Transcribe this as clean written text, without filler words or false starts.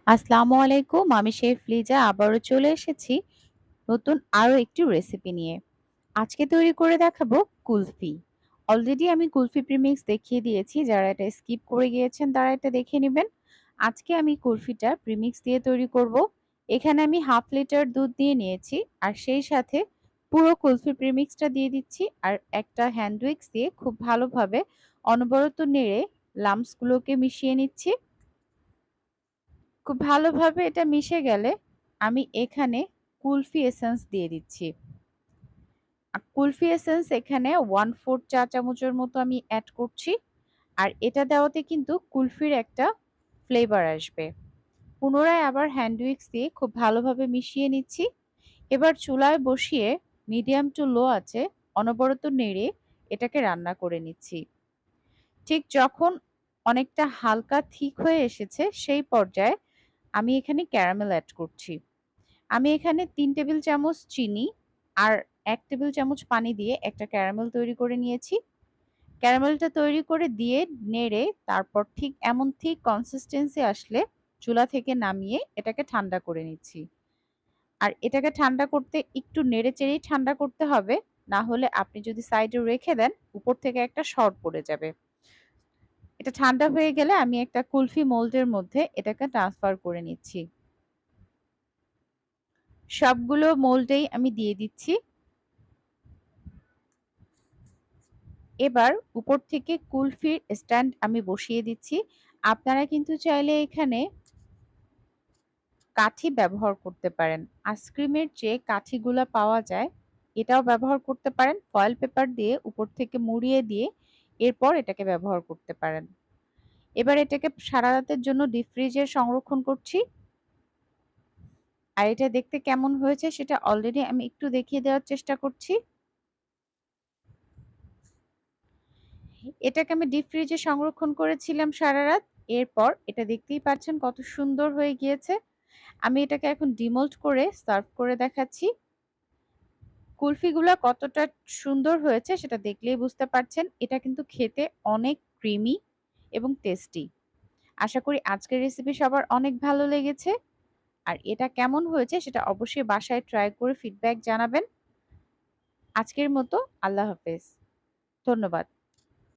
আসসালামু আলাইকুম। আমি শেফ লিজা আবারও চলে এসেছি নতুন আরো একটি রেসিপি নিয়ে। আজকে তৈরি করে দেখাবো কুলফি। অলরেডি আমি কুলফি প্রিমিক্স দেখিয়ে দিয়েছি। যারা এটা স্কিপ করে গিয়েছেন তারা এটা দেখে নেবেন। আজকে আমি কুলফিটা প্রিমিক্স দিয়ে তৈরি করব। এখানে আমি 1/2 লিটার দুধ দিয়ে নিয়েছি আর সেই সাথে পুরো কুলফি প্রিমিক্সটা দিয়ে দিচ্ছি আর একটা হ্যান্ড উইক্স দিয়ে খুব ভালোভাবে অনবরত নেড়ে লাম্পসগুলোকে মিশিয়ে নিচ্ছি। খুব ভালোভাবে এটা মিশে গেলে আমি এখানে কুলফি এসেন্স দিয়ে দিচ্ছি। কুলফি এসেন্স এখানে 1/4 চা চামচের মতো আমি অ্যাড করছি। আর এটা দেওয়াতে কিন্তু কুলফির একটা ফ্লেভার আসবে। পুনরায় আবার হ্যান্ড উইক্স দিয়ে খুব ভালোভাবে মিশিয়ে নিচ্ছি। এবার চুলায় বসিয়ে মিডিয়াম টু লো আছে অনবরত নেড়ে এটাকে রান্না করে নিচ্ছি। ঠিক যখন অনেকটা হালকা থিক হয়ে এসেছে সেই পর্যায়ে আমি এখানে ক্যারামেল অ্যাড করছি। আমি এখানে 3 টেবিল চামচ চিনি আর 1 টেবিল চামচ পানি দিয়ে একটা ক্যারামেল তৈরি করে নিয়েছি। ক্যারামেলটা তৈরি করে দিয়ে নেড়ে তারপর ঠিক এমন ঠিক কনসিস্টেন্সি আসলে চুলা থেকে নামিয়ে এটাকে ঠান্ডা করে নিচ্ছি। আর এটাকে ঠান্ডা করতে একটু নেড়েচেড়েই ঠান্ডা করতে হবে, না হলে আপনি যদি সাইডে রেখে দেন উপর থেকে একটা শর্ট পড়ে যাবে। এটা ঠান্ডা হয়ে গেলে আমি একটা কুলফি মোল্ডের মধ্যে এটাকে ট্রান্সফার করে নিচ্ছি। সবগুলো মোল্ডেই আমি দিয়ে দিচ্ছি। এবার উপর থেকে কুলফির স্ট্যান্ড আমি বসিয়ে দিচ্ছি। আপনারা কিন্তু চাইলে এখানে কাঠি ব্যবহার করতে পারেন। আইসক্রিমের যে কাঠিগুলা পাওয়া যায় এটাও ব্যবহার করতে পারেন। ফয়েল পেপার দিয়ে উপর থেকে মুড়িয়ে দিয়ে এরপর এটাকে ব্যবহার করতে পারেন। এবার এটাকে সারা রাতের জন্য ডিপ ফ্রিজে সংরক্ষণ করছি। আর এটা দেখতে কেমন হয়েছে সেটা অলরেডি আমি একটু দেখিয়ে দেওয়ার চেষ্টা করছি। এটাকে আমি ডিপ ফ্রিজে সংরক্ষণ করেছিলাম সারা রাত। এরপর এটা দেখতেই পাচ্ছেন কত সুন্দর হয়ে গিয়েছে। আমি এটাকে এখন ডিমোল্ড করে সার্ভ করে দেখাচ্ছি। কুলফিগুলা কতটা সুন্দর হয়েছে সেটা দেখলেই বুঝতে পারছেন। এটা কিন্তু খেতে অনেক ক্রিমি এবং টেস্টি। আশা করি আজকের রেসিপি সবার অনেক ভালো লেগেছে। আর এটা কেমন হয়েছে সেটা অবশ্যই বাসায় ট্রাই করে ফিডব্যাক জানাবেন। আজকের মতো আল্লাহ হাফেজ। ধন্যবাদ।